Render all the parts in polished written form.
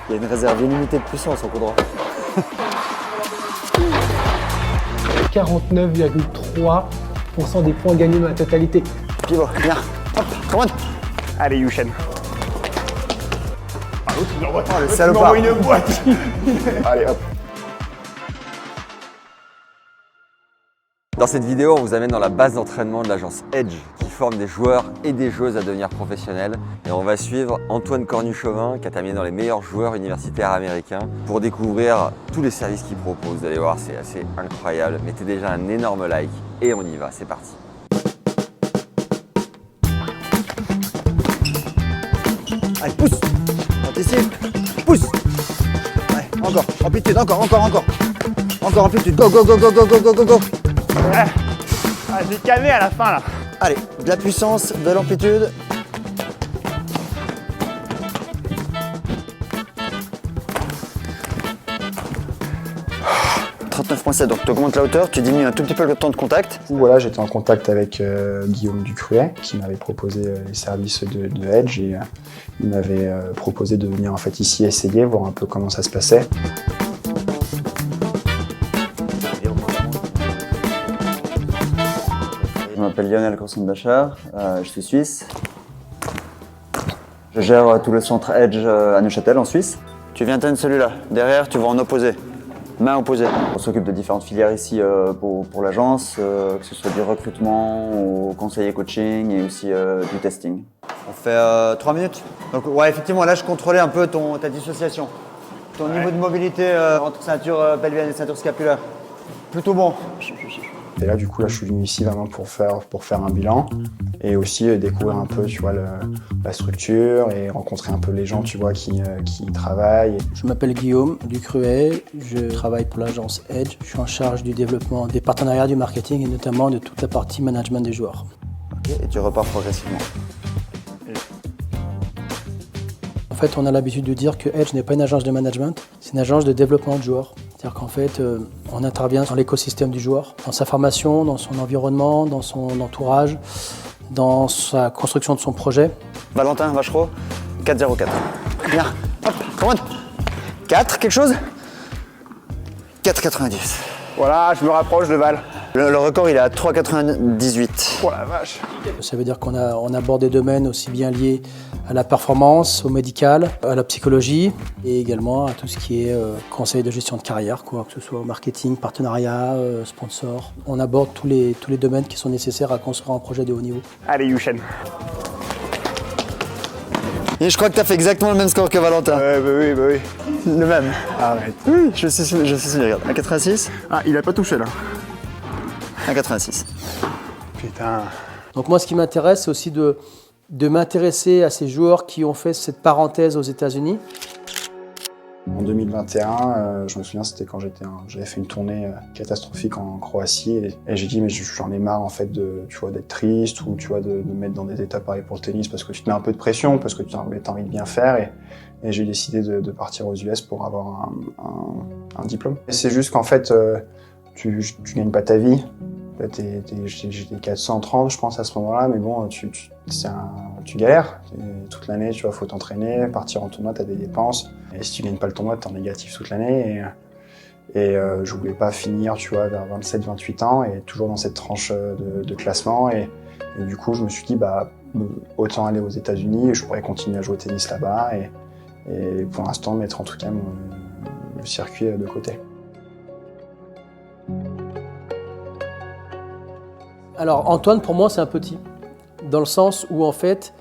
Il y a une réserve illimitée de puissance en coup droit. 49,3% des points gagnés dans la totalité. Pivot, viens. Hop, come on. Allez, Yushen. Ah, l'autre, il m'envoie le salopard. une boîte. Allez, hop. Dans cette vidéo, on vous amène dans la base d'entraînement de l'agence Edge, qui forme des joueurs et des joueuses à devenir professionnels. Et on va suivre Antoine Cornu-Chauvin, qui a terminé dans les meilleurs joueurs universitaires américains, pour découvrir tous les services qu'il propose. Vous allez voir, c'est assez incroyable. Mettez déjà un énorme like et on y va, c'est parti. Allez, pousse. Anticipe. Pousse. Ouais, encore. Amplitude, encore. Encore amplitude. Go, go, go, go, go, go, go, go, go. Ah, j'ai calmé à la fin là. Allez, de la puissance, de l'amplitude. « 39,7, donc tu augmentes la hauteur, tu diminues un tout petit peu le temps de contact. Voilà, j'étais en contact avec Guillaume Ducruet qui m'avait proposé les services de Edge et il m'avait proposé de venir en fait ici essayer, voir un peu comment ça se passait. Je m'appelle Lionel Corson-Bachar, je suis suisse. Je gère tout le centre Edge à Neuchâtel en Suisse. Tu viens atteindre celui-là, derrière tu vas en opposé. Main opposée. On s'occupe de différentes filières ici pour l'agence, que ce soit du recrutement, au conseiller coaching et aussi du testing. On fait 3 minutes. Donc ouais, effectivement, là je contrôlais un peu ta dissociation. Ton niveau de mobilité entre ceinture pelvienne et ceinture scapulaire. Plutôt bon. Et là, du coup, là, je suis venu ici vraiment pour faire un bilan et aussi découvrir un peu, tu vois, la structure et rencontrer un peu les gens, tu vois, qui travaillent. Je m'appelle Guillaume Ducruet, je travaille pour l'agence Edge. Je suis en charge du développement des partenariats, du marketing et notamment de toute la partie management des joueurs. Ok, et tu repars progressivement. En fait, on a l'habitude de dire que Edge n'est pas une agence de management, c'est une agence de développement de joueurs. C'est-à-dire qu'en fait, on intervient dans l'écosystème du joueur, dans sa formation, dans son environnement, dans son entourage, dans sa construction de son projet. Valentin Vachereau, 4,04. Viens, hop, come on. 4, quelque chose 4,90. Voilà, je me rapproche de Val. Le record, il est à 3,98. Oh la vache. Ça veut dire qu'on aborde des domaines aussi bien liés à la performance, au médical, à la psychologie et également à tout ce qui est conseil de gestion de carrière, quoi, que ce soit marketing, partenariat, sponsor. On aborde tous les domaines qui sont nécessaires à construire un projet de haut niveau. Allez, Yushen. Et je crois que tu as fait exactement le même score que Valentin. Bah oui. Le même. Arrête. Oui, je suis sûr, regarde. 1,86. Ah, il a pas touché là. 1,86. Putain. Donc moi, ce qui m'intéresse, c'est aussi de m'intéresser à ces joueurs qui ont fait cette parenthèse aux États-Unis. En 2021, je me souviens, c'était quand j'avais fait une tournée catastrophique en Croatie et j'ai dit mais j'en ai marre en fait d'être triste ou tu vois de me mettre dans des états pareils pour le tennis parce que tu te mets un peu de pression parce que tu as envie de bien faire et j'ai décidé de partir aux US pour avoir un diplôme. Et c'est juste qu'en fait tu gagnes pas ta vie. J'étais 430 je pense à ce moment-là, mais bon, tu galères. Toute l'année, tu vois, faut t'entraîner, partir en tournoi, t'as des dépenses. Et si tu gagnes pas le tournoi, t'es en négatif toute l'année. Et je voulais pas finir, tu vois, vers 27-28 ans et toujours dans cette tranche de classement. Et du coup, je me suis dit, bah, autant aller aux États-Unis, je pourrais continuer à jouer au tennis là-bas et pour l'instant mettre en tout cas le circuit de côté. Alors Antoine, pour moi, c'est un petit, dans le sens où en fait,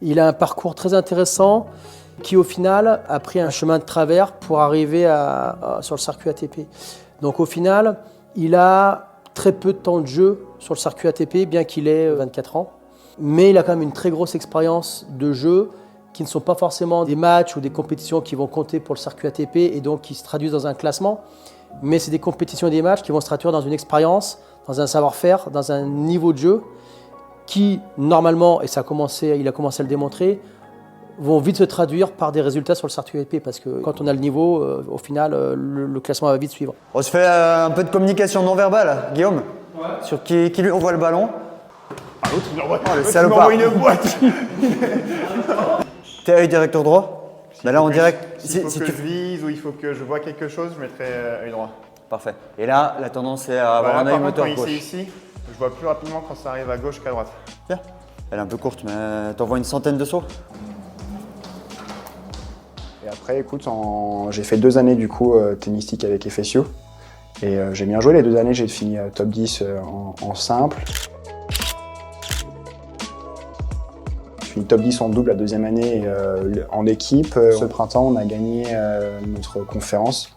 il a un parcours très intéressant qui au final a pris un chemin de travers pour arriver sur le circuit ATP. Donc au final, il a très peu de temps de jeu sur le circuit ATP, bien qu'il ait 24 ans. Mais il a quand même une très grosse expérience de jeu qui ne sont pas forcément des matchs ou des compétitions qui vont compter pour le circuit ATP et donc qui se traduisent dans un classement. Mais c'est des compétitions et des matchs qui vont se traduire dans une expérience, dans un savoir-faire, dans un niveau de jeu qui, normalement, et il a commencé à le démontrer, vont vite se traduire par des résultats sur le circuit ATP parce que quand on a le niveau, au final, le classement va vite suivre. On se fait un peu de communication non verbale, Guillaume. Ouais. Sur qui lui envoie le ballon. Ah, l'autre, il m'envoie le salopard. une boîte. T'es œil directeur droit. Bah là, on dirait que S'il faut si que tu... je vise ou il faut que je vois quelque chose, je mettrai œil droit. Parfait. Et là, la tendance est à avoir Voilà, un œil par contre, moteur quand gauche. c'est ici, je vois plus rapidement quand ça arrive à gauche qu'à droite. Tiens, elle est un peu courte, mais t'envoies une centaine de sauts. Et après, écoute, j'ai fait 2 années du coup tennistique avec FSU. Et j'ai bien joué les 2 années, j'ai fini top 10 en simple. J'ai fini top 10 en double la 2e année et en équipe. Ce printemps, on a gagné notre conférence.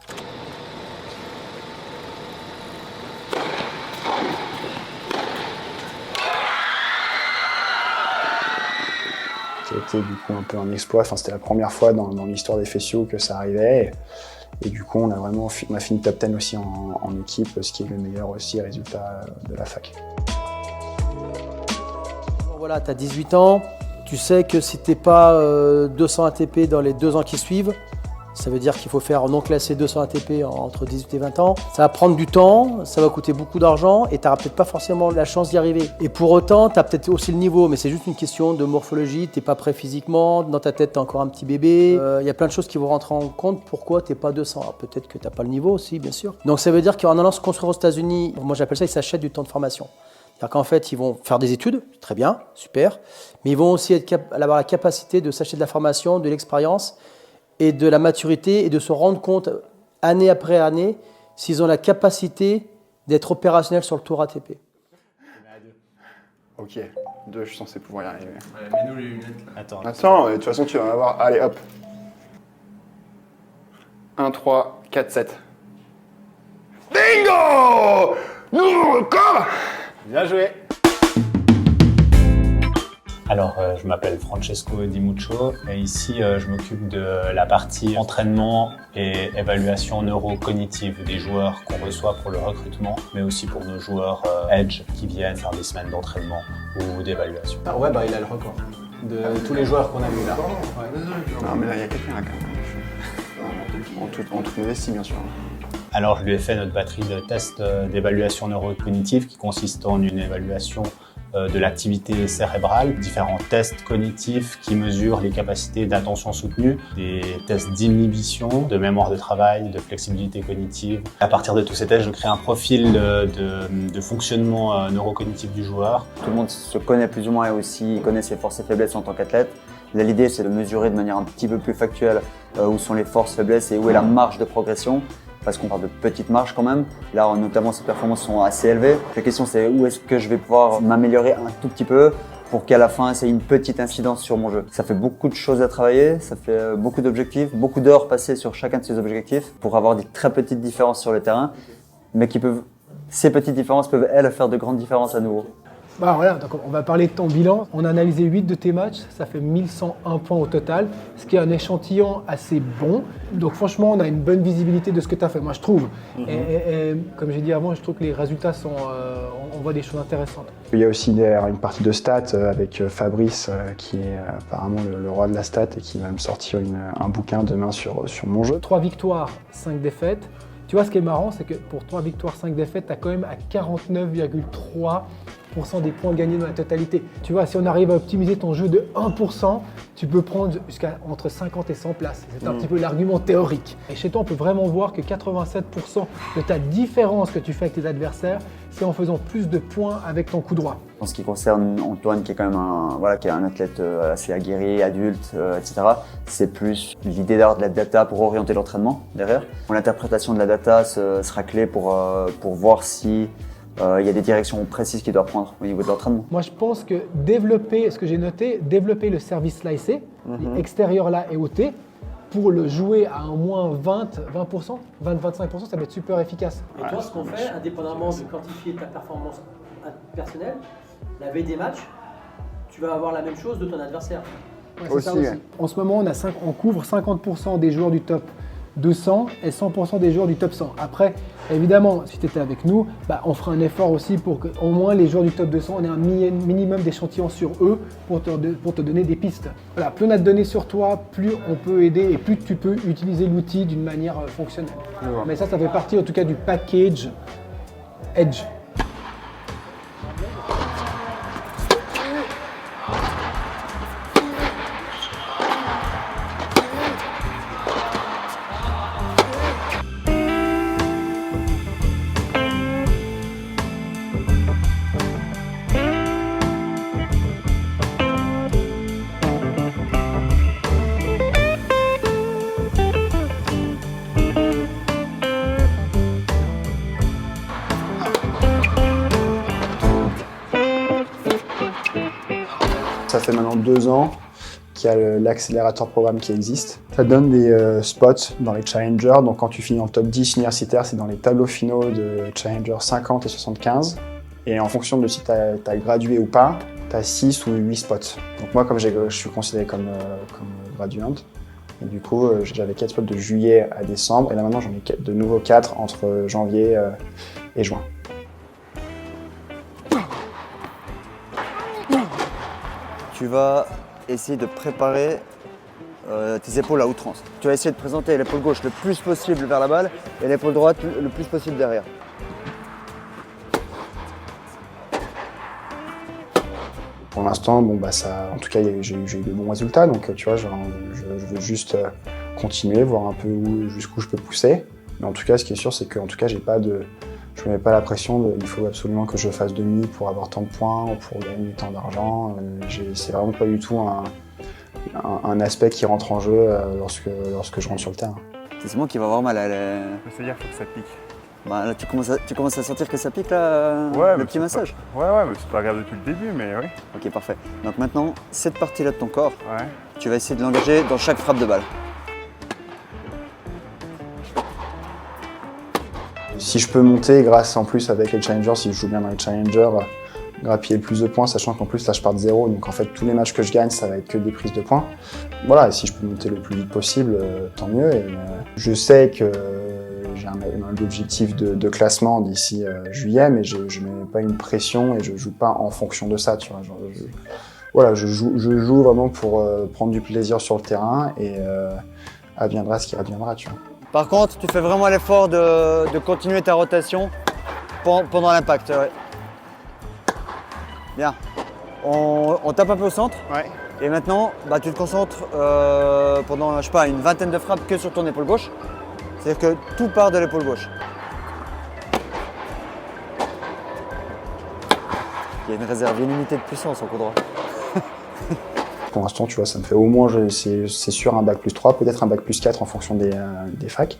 Qui a été du coup un peu un exploit. Enfin, c'était la première fois dans l'histoire des FSU que ça arrivait. Et du coup, on a fini top 10 aussi en équipe, ce qui est le meilleur aussi résultat de la fac. Voilà, tu as 18 ans, tu sais que si tu n'es pas 200 ATP dans les 2 ans qui suivent, ça veut dire qu'il faut faire non classé 200 ATP entre 18 et 20 ans. Ça va prendre du temps, ça va coûter beaucoup d'argent et tu n'auras peut-être pas forcément la chance d'y arriver. Et pour autant, tu as peut-être aussi le niveau, mais c'est juste une question de morphologie. Tu n'es pas prêt physiquement, dans ta tête, tu as encore un petit bébé. Il y a plein de choses qui vont rentrer en compte. Pourquoi tu n'es pas 200 ? Alors peut-être que tu n'as pas le niveau aussi, bien sûr. Donc ça veut dire qu'en allant se construire aux États-Unis, moi j'appelle ça, ils s'achètent du temps de formation. C'est-à-dire qu'en fait, ils vont faire des études, très bien, super, mais ils vont aussi avoir la capacité de s'acheter de la formation, de l'expérience et de la maturité et de se rendre compte, année après année, s'ils ont la capacité d'être opérationnels sur le tour ATP. Ok, 2, je suis censé pouvoir y arriver. Ouais, mets-nous les lunettes là. Attends, de toute façon, tu vas en avoir. Allez, hop. 1, 3, 4, 7. Bingo! Nouveau record! Bien joué! Alors, je m'appelle Francesco Di Muccio et ici, je m'occupe de la partie entraînement et évaluation neurocognitive des joueurs qu'on reçoit pour le recrutement, mais aussi pour nos joueurs Edge qui viennent faire des semaines d'entraînement ou d'évaluation. Ah ouais, bah il a le record de tous les joueurs qu'on a vus là. Ouais. Non, mais là, il y a quelqu'un là quand même. En toute modestie, bien sûr. Alors, je lui ai fait notre batterie de tests d'évaluation neurocognitive qui consiste en une évaluation de l'activité cérébrale, différents tests cognitifs qui mesurent les capacités d'attention soutenue, des tests d'inhibition, de mémoire de travail, de flexibilité cognitive. À partir de tous ces tests, je crée un profil de fonctionnement neurocognitif du joueur. Tout le monde se connaît plus ou moins et aussi connaît ses forces et faiblesses en tant qu'athlète. Là, l'idée, c'est de mesurer de manière un petit peu plus factuelle où sont les forces, faiblesses et où est la marge de progression. Parce qu'on parle de petites marges quand même. Là, notamment, ces performances sont assez élevées. La question, c'est où est-ce que je vais pouvoir m'améliorer un tout petit peu pour qu'à la fin, ça ait une petite incidence sur mon jeu. Ça fait beaucoup de choses à travailler, ça fait beaucoup d'objectifs, beaucoup d'heures passées sur chacun de ces objectifs pour avoir des très petites différences sur le terrain, mais ces petites différences peuvent, elles, faire de grandes différences à nouveau. Bah voilà, donc on va parler de ton bilan. On a analysé 8 de tes matchs, ça fait 1101 points au total, ce qui est un échantillon assez bon. Donc franchement, on a une bonne visibilité de ce que tu as fait, moi je trouve. Et comme j'ai dit avant, je trouve que les résultats sont, on voit des choses intéressantes. Il y a aussi derrière une partie de stats avec Fabrice qui est apparemment le roi de la stat et qui va me sortir un bouquin demain sur mon jeu. 3 victoires, 5 défaites. Tu vois, ce qui est marrant, c'est que pour 3 victoires, 5 défaites, tu as quand même à 49,3% des points gagnés dans la totalité. Tu vois, si on arrive à optimiser ton jeu de 1%, tu peux prendre jusqu'à entre 50 et 100 places. C'est un petit peu l'argument théorique. Et chez toi, on peut vraiment voir que 87% de ta différence que tu fais avec tes adversaires, c'est en faisant plus de points avec ton coup droit. En ce qui concerne Antoine, qui est quand même qui est un athlète assez aguerri, adulte, etc., c'est plus l'idée d'avoir de la data pour orienter l'entraînement derrière. L'interprétation de la data sera clé pour voir si il y a des directions précises qu'il doit prendre au niveau de l'entraînement. Moi, je pense que développer, ce que j'ai noté, développer le service slicé, extérieur là et OT, pour le jouer à un moins 20%, 20-25%, ça va être super efficace. Et toi, ce qu'on fait, indépendamment de quantifier ta performance personnelle, la veille des matchs, tu vas avoir la même chose de ton adversaire. Ouais, c'est ça aussi. Ouais. En ce moment, on couvre 50% des joueurs du top 200 et 100% des joueurs du top 100. Après, évidemment, si tu étais avec nous, on fera un effort aussi pour qu'au moins les joueurs du top 200, on ait un minimum d'échantillons sur eux pour te donner des pistes. Voilà, plus on a de données sur toi, plus on peut aider et plus tu peux utiliser l'outil d'une manière fonctionnelle. Mais ça fait partie en tout cas du package Edge. ça fait maintenant 2 ans qu'il y a l'accélérateur programme qui existe. Ça donne des spots dans les challengers, donc quand tu finis dans le top 10 universitaire, c'est dans les tableaux finaux de challenger 50 et 75. Et en fonction de si tu as gradué ou pas, tu as 6 ou 8 spots. Donc moi, comme je suis considéré comme graduante, et du coup, j'avais 4 spots de juillet à décembre, et là maintenant j'en ai de nouveau 4 entre janvier et juin. Tu vas essayer de préparer tes épaules à outrance. Tu vas essayer de présenter l'épaule gauche le plus possible vers la balle et l'épaule droite le plus possible derrière. Pour l'instant, bon, bah, en tout cas, j'ai eu de bons résultats, donc tu vois, je veux juste continuer, voir un peu jusqu'où je peux pousser. Mais en tout cas, ce qui est sûr, c'est que en tout cas, je me mets pas la pression il faut absolument que je fasse demi pour avoir tant de points ou pour gagner tant d'argent. C'est vraiment pas du tout un aspect qui rentre en jeu lorsque je rentre sur le terrain. C'est Simon qui va avoir mal. C'est-à-dire qu'il faut que ça pique. Bah, là, tu commences à sentir que ça pique là, Ouais, le petit massage. Ouais, mais c'est pas grave depuis le début, mais oui. Ok, parfait. Donc maintenant, cette partie-là de ton corps, Ouais. tu vas essayer de l'engager dans chaque frappe de balle. Si je peux monter grâce en plus avec les challengers, si je joue bien dans les challengers, grappiller le plus de points, sachant qu'en plus là je pars de 0, donc en fait tous les matchs que je gagne ça va être que des prises de points. Voilà, et si je peux monter le plus vite possible, tant mieux. Et, je sais que j'ai un objectif de classement d'ici juillet, mais je ne mets pas une pression et je joue pas en fonction de ça. Tu vois, voilà, je joue vraiment pour prendre du plaisir sur le terrain et adviendra ce qui adviendra. Tu vois. Par contre, tu fais vraiment l'effort de continuer ta rotation pendant l'impact. Ouais. Bien. On tape un peu au centre. Ouais. Et maintenant, bah, tu te concentres pendant, je sais pas, une vingtaine de frappes que sur ton épaule gauche. C'est-à-dire que tout part de l'épaule gauche. Il y a une réserve illimitée de puissance en coup droit. Pour l'instant, tu vois, ça me fait au moins, c'est sûr, un bac plus 3, peut-être un bac plus 4 en fonction des facs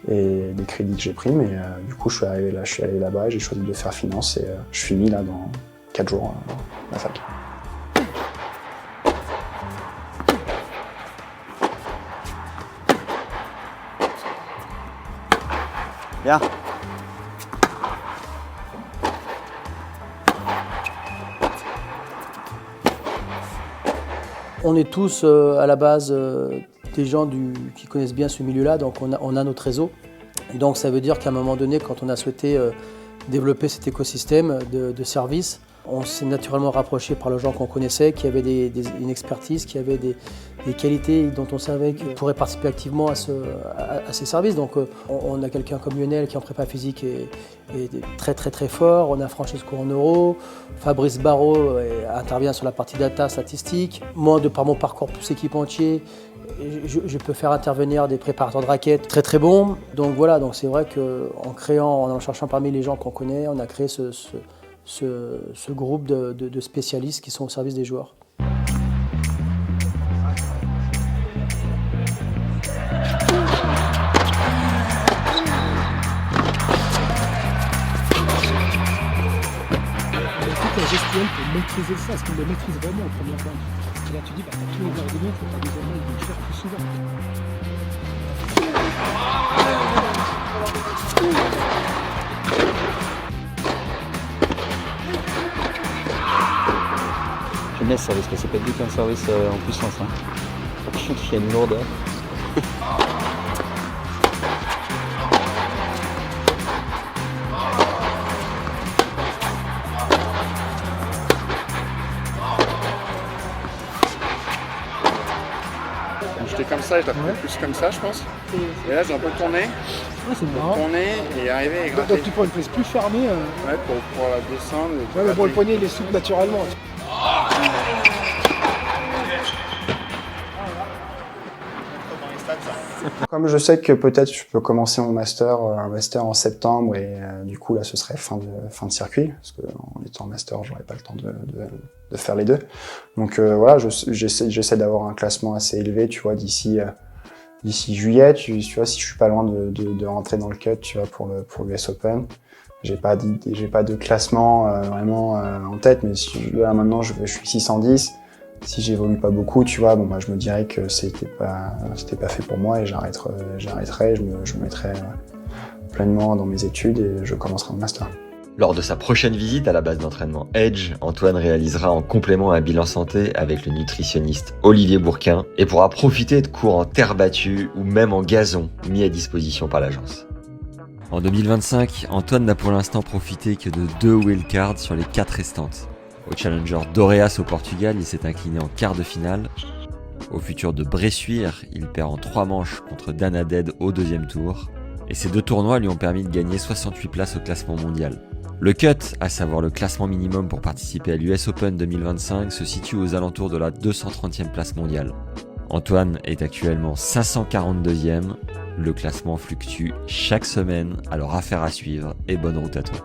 et des crédits que j'ai pris. Mais du coup, je suis allé là-bas, j'ai choisi de faire finance et je finis là dans 4 jours la fac. Bien. On est tous à la base des gens qui connaissent bien ce milieu-là, donc on a notre réseau. Et donc ça veut dire qu'à un moment donné, quand on a souhaité développer cet écosystème de services, on s'est naturellement rapproché par les gens qu'on connaissait, qui avaient une expertise, qui avaient des qualités dont on savait qu'ils pourraient participer activement à ces services. Donc on a quelqu'un comme Lionel qui en prépa physique est très très très fort. On a Francesco en neuro, Fabrice Barrault intervient sur la partie data statistique. Moi, de par mon parcours plus équipementier, je peux faire intervenir des préparateurs de raquettes très très bons. Donc voilà, donc c'est vrai en cherchant parmi les gens qu'on connaît, on a créé ce groupe de spécialistes qui sont au service des joueurs. La gestuelle pour maîtriser ça, est-ce qu'il le maîtrise vraiment au premier point? Et là tu dis, bah, t'as tous les arguments, il faut faire des erreurs, il faut le faire plus souvent. J'aime bien ce service, parce que c'est pas du tout un service en puissance. Hein. Par contre, il y a une lourdeur. J'étais comme ça, je l'ai fait plus comme ça, je pense. Et là, j'ai un peu tourné. Ah, c'est marrant. Tourné et arrivé et gratter. Donc tu prends une prise plus fermée. Ouais, pour la descendre. et Ouais, mais bon, le gratter. poignet il est souple naturellement. Comme je sais que peut-être je peux commencer un master en septembre et du coup là ce serait fin de circuit parce qu'en étant master j'aurais pas le temps de faire les deux. Donc voilà, j'essaie d'avoir un classement assez élevé, tu vois, d'ici juillet, tu vois, si je suis pas loin de rentrer dans le cut, tu vois, pour l'US Open. J'ai pas de classement vraiment en tête, mais là maintenant je suis 610. Si j'évolue pas beaucoup, tu vois, bon, bah, je me dirais que c'était pas fait pour moi et j'arrêterai, je me mettrai pleinement dans mes études et je commencerai un master. Lors de sa prochaine visite à la base d'entraînement Edge, Antoine réalisera en complément un bilan santé avec le nutritionniste Olivier Bourquin et pourra profiter de cours en terre battue ou même en gazon mis à disposition par l'agence. En 2025, Antoine n'a pour l'instant profité que de 2 wildcards sur les 4 restantes. Au Challenger d'Oreas au Portugal, il s'est incliné en quart de finale. Au futur de Bressuire, il perd en 3 manches contre Dan Haded au 2e tour. Et ces 2 tournois lui ont permis de gagner 68 places au classement mondial. Le cut, à savoir le classement minimum pour participer à l'US Open 2025, se situe aux alentours de la 230e place mondiale. Antoine est actuellement 542e. Le classement fluctue chaque semaine, alors affaire à suivre et bonne route à toi.